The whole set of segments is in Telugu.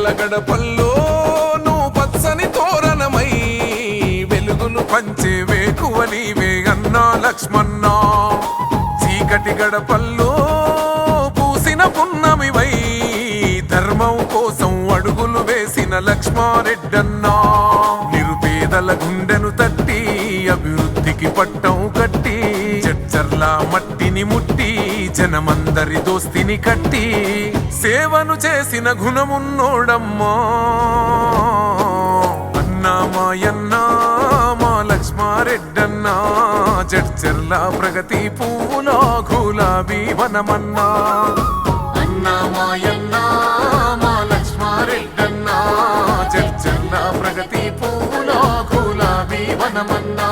పేదల గడపల్లో నువ్వు పచ్చని తోరణమై వెలుగును పంచే వేకువ నీవే అన్నా లక్ష్మణ. చీకటి గడపల్లో పూసిన పున్నమివై ధర్మం కోసం అడుగులు వేసిన లక్ష్మారెడ్డన్నా. నిరుపేదల గుండెను తట్టి అభివృద్ధికి పట్టం కట్టి చర్చర్ల మట్టిని ముట్టి జనమందరి దోస్తిని కట్టి సేవను చేసిన గుణమున్నోడమ్మా అన్నా మాయన్నా మా లక్ష్మారెడ్డన్నా. చర్చర్ల ప్రగతి పువ్వులో గులాబీ వనమన్నా అన్నా మాయన్నా మా లక్ష్మారెడ్డన్నా. చర్చర్ల ప్రగతి పువ్వులో గులాబీ వనమన్నా.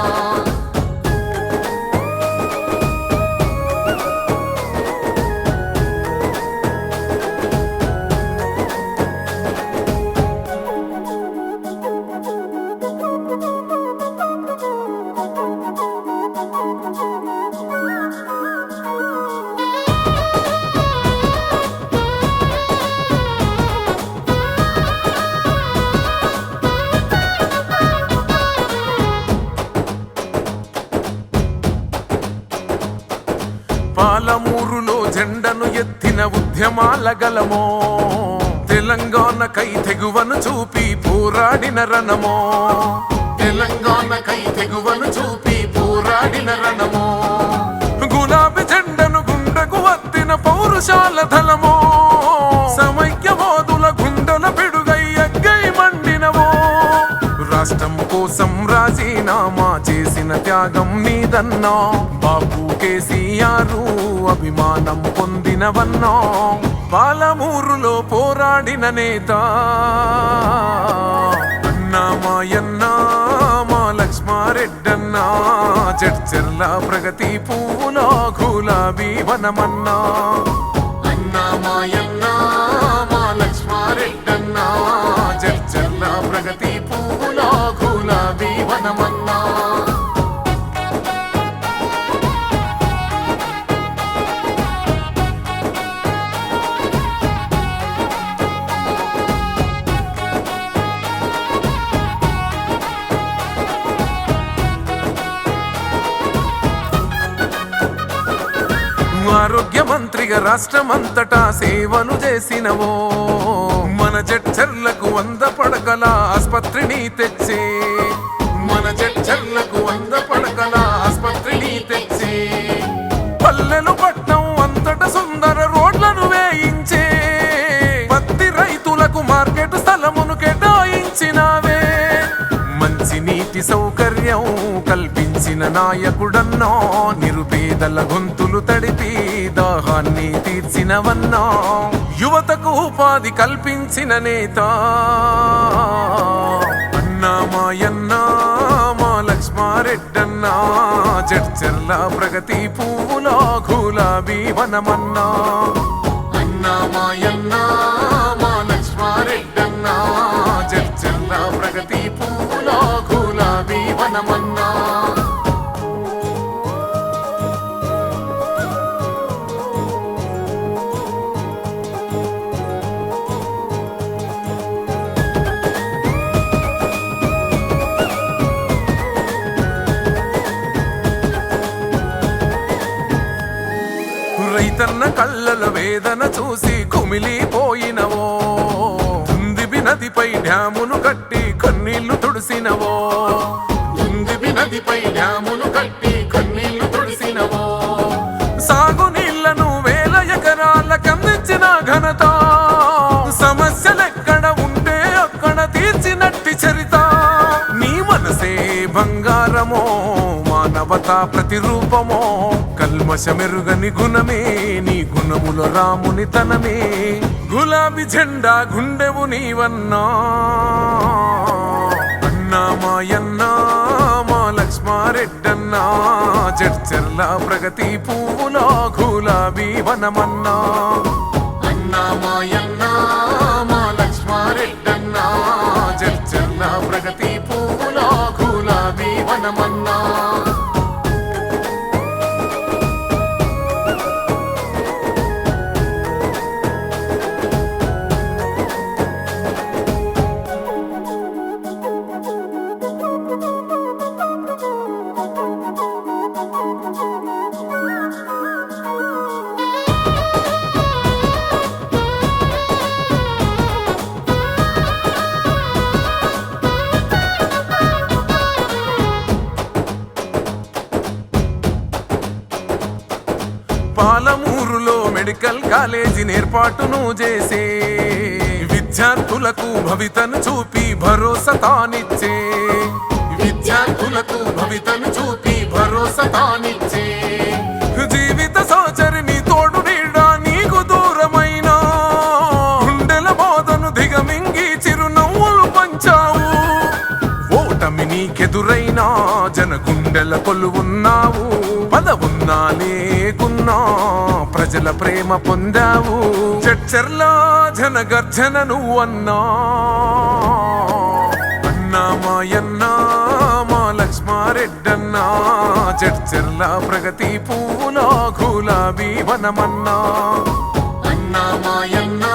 పాలమూరులో జెండను ఎత్తిన ఉద్యమాల గలమో తెలంగాణకై తెగువను చూపి పోరాడిన రణమో. తెలంగాణకై తెగువను చూపి పోరాడిన రణమో. గులాబీ జెండను గుండెకు వత్తిన పౌరుషాల ధలమో. సమైక్యవాదుల గుండెల పిడుగై ఎగ్గై మండినవో. రాష్ట్రం కోసం రాజీనామా చేసిన త్యాగం నీదన్నా. బాబు కేసీఆర్ అభిమానం పొందినవన్నా. పాలమూరులో పోరాడిన నేత అన్నా మాయన్నా మా లక్ష్మారెడ్డన్నా. చర్చర్ల ప్రగతి పువ్వులో గులాబీ వనమన్నా అన్నా మాయన్నా మా లక్ష్మారెడ్డన్నా. చర్చర్ల ప్రగతి పువ్వులో గులాబీ వనమన్నా. ఆరోగ్య మంత్రిగా రాష్ట్రమంతటా సేవలు చేసినవో. మన చర్చర్లకు 100 పడకల ఆస్పత్రిని తెచ్చే. మన చర్చర్లకు 100 పడకల ఆస్పత్రిని తెచ్చే. పల్లెలు పట్నం అంతట సుందర రోడ్లను వేయించే. పత్తి రైతులకు మార్కెట్ స్థలమును కేటాయించినావే. మంచి నీటి సౌకర్యం కల్పించిన నాయకుడన్నా. నిరుపేదల గొంతులు తడిపి దాహాన్ని తీర్చినవన్నా. యువతకు ఉపాధి కల్పించిన నేత అన్నా మాయన్నా మా లక్ష్మారెడ్డన్నా. చర్చర్ల ప్రగతి పువ్వులో గులాబీ వనమన్నా అన్నా మాయన్నా మా లక్ష్మారెడ్డన్నా. చర్చర్ల ప్రగతి పువ్వులో గులాబీ వనమన్నా. రైతన్న కళ్ళల వేదన చూసి కుమిలిపోయినవో. దుందిబి నదిపై డ్యామును కట్టి కన్నీళ్లు తుడిసినవో. దుందిబి నదిపై డ్యామును కట్టి కన్నీళ్లు తుడిసినవో. సాగునీళ్లను 1000 ఎకరాలకు అందించిన ఘనత. సమస్యలెక్కడ ఉంటే అక్కడ తీర్చినట్టి చరిత. నీ మనసే బంగారమో మానవతా ప్రతిరూపమో. కల్మషమెరుగని గుణమే నీ గుణములో రాముని తనమే. గులాబీ జెండా గుండెవు నీవన్నా అన్నా మాయన్నా మా లక్ష్మారెడ్డన్నా. చర్చర్ల ప్రగతి పువ్వులో గులాబీ వనమన్నా అన్నా మాయన్నా మా లక్ష్మారెడ్డన్నా. చర్చర్ల ప్రగతి పువ్వులో గులాబీ వనమన్నా. పాలమూరులో మెడికల్ కాలేజీని ఏర్పాటును చేసే విద్యార్థులకు భవితను చూపి భరోసా తానిచ్చే విద్యార్థులకు భవితను చూపి భరోసా తానిచ్చే జీవిత సోచరిని తోడు నీడా నీకు దూరమైన గుండెల బాధను దిగమింగి చిరునవ్వులు పంచావు ఓటమి నీకెదురైనా జన గుండెల కొలువున్నావు పదవున్నా లేకున్నా ప్రజల ప్రేమ పొందావు చర్చర్లా జన గర్జన నువ్వన్నా అన్నా మాయన్నా మా లక్ష్మారెడ్డన్నా చర్చర్లా ప్రగతి పువ్వులో గులాబీ వనమన్నా అన్నా మాయన్నా